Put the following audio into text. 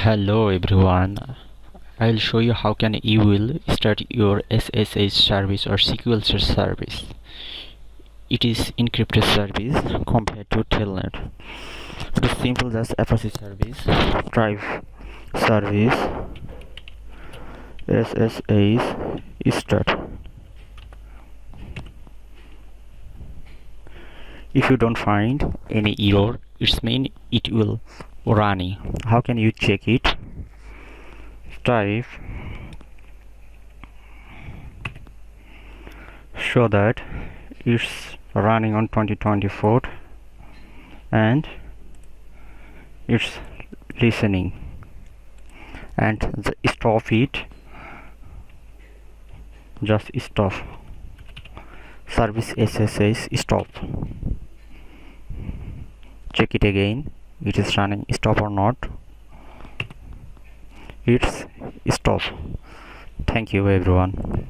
Hello everyone. I'll show you how can you will start your SSH service or SQL service. It is encrypted service compared to telnet. It is simple, just Apache service, drive service, SSH start. If you don't find any error, it means it will running. How can you check it? Type show that it's running on 2024 and it's listening, and stop it, just stop service SSH stop. Check it again, it is running, stop or not. It's stop. Thank you everyone.